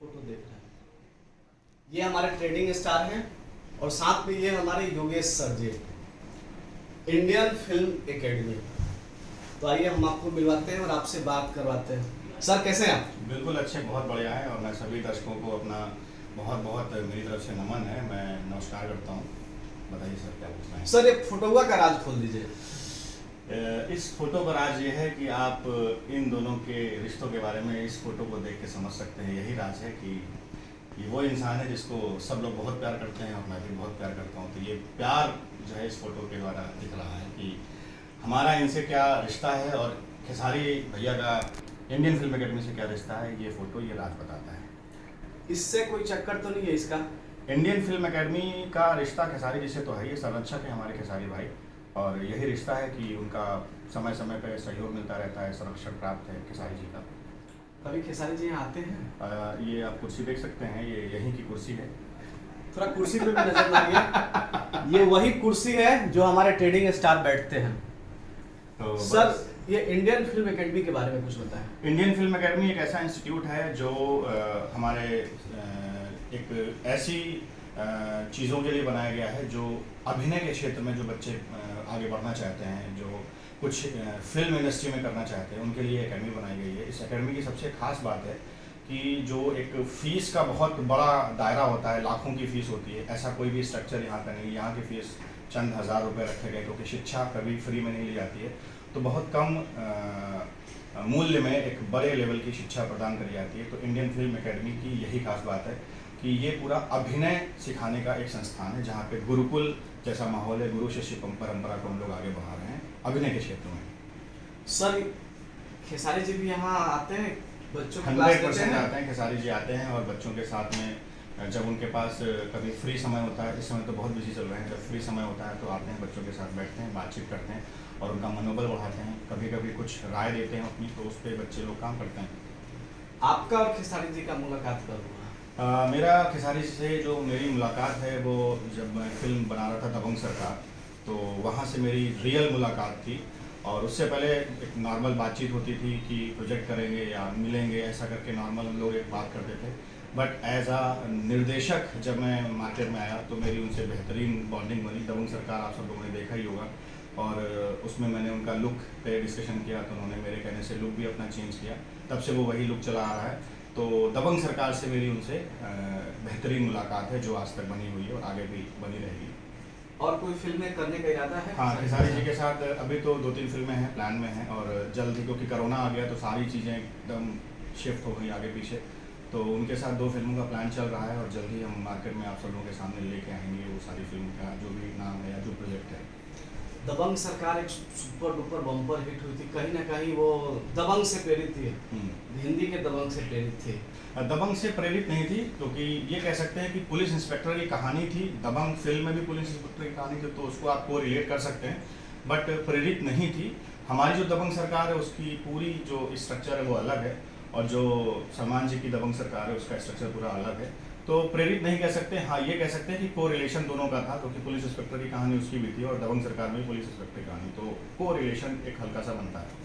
Photo देख रहे हैं, ये हमारे ट्रेडिंग स्टार हैं और साथ में ये हमारे योगेश सर जी, इंडियन फिल्म एकेडमी। तो आइए हम आपको मिलवाते हैं और आपसे बात करवाते हैं। सर कैसे हैं आप? बिल्कुल अच्छे, बहुत बढ़िया है। और मैं सभी दर्शकों को अपना बहुत बहुत मेरी तरफ से नमन है। मैं नमस्कार करता हूँ। बताइए सर, क्या पूछना है? सर एक फोटोवा का राज खोल दीजिए। इस फोटो का राज ये है कि आप इन दोनों के रिश्तों के बारे में इस फोटो को देख के समझ सकते हैं। यही राज है कि ये वो इंसान है जिसको सब लोग बहुत प्यार करते हैं और मैं भी बहुत प्यार करता हूँ। तो ये प्यार जो है इस फोटो के द्वारा दिख रहा है कि हमारा इनसे क्या रिश्ता है और खेसारी भैया का इंडियन फिल्म एकेडमी से क्या रिश्ता है। ये फोटो ये राज बताता है। इससे कोई चक्कर तो नहीं है इसका? इंडियन फिल्म एकेडमी का रिश्ता खेसारी जी से तो है, ये संरक्षक है हमारे खेसारी भाई, और यही रिश्ता है कि उनका समय समय पर सहयोग मिलता रहता है, संरक्षण प्राप्त है खेसारी जी का। कभी खेसारी जी यहाँ आते हैं? ये आप कुर्सी देख सकते हैं, ये यहीं की कुर्सी है। थोड़ा कुर्सी पे भी नजर मारिए। ये वही कुर्सी है जो हमारे ट्रेडिंग स्टार बैठते हैं। तो सर ये इंडियन फिल्म एकेडमी के बारे में कुछ बताएं। इंडियन फिल्म एकेडमी एक ऐसा इंस्टीट्यूट है जो हमारे एक ऐसी चीज़ों के लिए बनाया गया है जो अभिनय के क्षेत्र में जो बच्चे आगे बढ़ना चाहते हैं, जो कुछ फिल्म इंडस्ट्री में करना चाहते हैं, उनके लिए एकेडमी बनाई गई है। इस एकेडमी की सबसे खास बात है कि जो एक फ़ीस का बहुत बड़ा दायरा होता है, लाखों की फ़ीस होती है, ऐसा कोई भी स्ट्रक्चर यहाँ का नहीं। यहाँ की फ़ीस चंद हज़ार रुपये रखे गए, क्योंकि शिक्षा कभी फ्री में नहीं ली जाती है। तो बहुत कम मूल्य में एक बड़े लेवल की शिक्षा प्रदान करी जाती है। तो इंडियन फिल्म एकेडमी की यही खास बात है कि ये पूरा अभिनय सिखाने का एक संस्थान है, जहाँ पे गुरुकुल जैसा माहौल है। गुरु शिष्य परंपरा को हम लोग आगे बढ़ा रहे हैं अभिनय के क्षेत्र में। सर खेसारी जी भी यहाँ आते हैं, बच्चों को 100% आते हैं, खेसारी जी आते हैं और बच्चों के साथ में जब उनके पास कभी फ्री समय होता है, इस समय तो बहुत बिजी चल रहे हैं, जब फ्री समय होता है तो आते हैं, बच्चों के साथ बैठते हैं, बातचीत करते हैं और उनका मनोबल बढ़ाते हैं। कभी कभी कुछ राय देते हैं अपनी, तो उस पर बच्चे लोग काम करते हैं। आपका और खेसारी जी का मुलाकात कब हुआ? मेरा खेसारी से जो मेरी मुलाकात है वो जब मैं फिल्म बना रहा था दबंग सरकार, तो वहाँ से मेरी रियल मुलाकात थी। और उससे पहले एक नॉर्मल बातचीत होती थी कि प्रोजेक्ट करेंगे या मिलेंगे, ऐसा करके नॉर्मल हम लोग एक बात करते थे। बट एज आ निर्देशक जब मैं मार्केट में आया तो मेरी उनसे बेहतरीन बॉन्डिंग बनी। दबंग सरकार आप सब लोगों ने देखा ही होगा, और उसमें मैंने उनका लुक पे डिस्कशन किया तो उन्होंने मेरे कहने से लुक भी अपना चेंज किया। तब से वो वही लुक चला आ रहा है। तो दबंग सरकार से मेरी उनसे बेहतरीन मुलाकात है, जो आज तक बनी हुई है और आगे भी बनी रहेगी। और कोई फिल्में करने का इरादा है? हाँ, खेसारी जी के साथ अभी तो 2-3 फिल्में हैं, प्लान में हैं, और जल्द ही, क्योंकि कोरोना आ गया तो सारी चीज़ें एकदम शिफ्ट हो गई आगे पीछे। तो उनके साथ 2 फिल्मों का प्लान चल रहा है और जल्द ही हम मार्केट में आप सब लोगों के सामने लेके आएंगे वो सारी फिल्म का जो भी नाम है या जो प्रोजेक्ट है। दबंग सरकार एक सुपर डुपर बम्पर हिट हुई थी, कहीं ना कहीं वो दबंग से प्रेरित थी, हिंदी के दबंग से प्रेरित थी। दबंग से प्रेरित नहीं थी, क्योंकि ये कह सकते हैं कि पुलिस इंस्पेक्टर की कहानी थी। दबंग फिल्म में भी पुलिस इंस्पेक्टर की कहानी थी, तो उसको आप को रिलेट कर सकते हैं, बट प्रेरित नहीं थी। हमारी जो दबंग सरकार है उसकी पूरी जो स्ट्रक्चर है वो अलग है, और जो सलमान जी की दबंग सरकार है उसका स्ट्रक्चर पूरा अलग है। तो प्रेरित नहीं कह सकते, हाँ ये कह सकते हैं कि को रिलेशन दोनों का था, क्योंकि पुलिस इंस्पेक्टर की कहानी उसकी भी थी और दबंग सरकार में पुलिस इंस्पेक्टर की कहानी, तो को रिलेशन एक हल्का सा बनता है।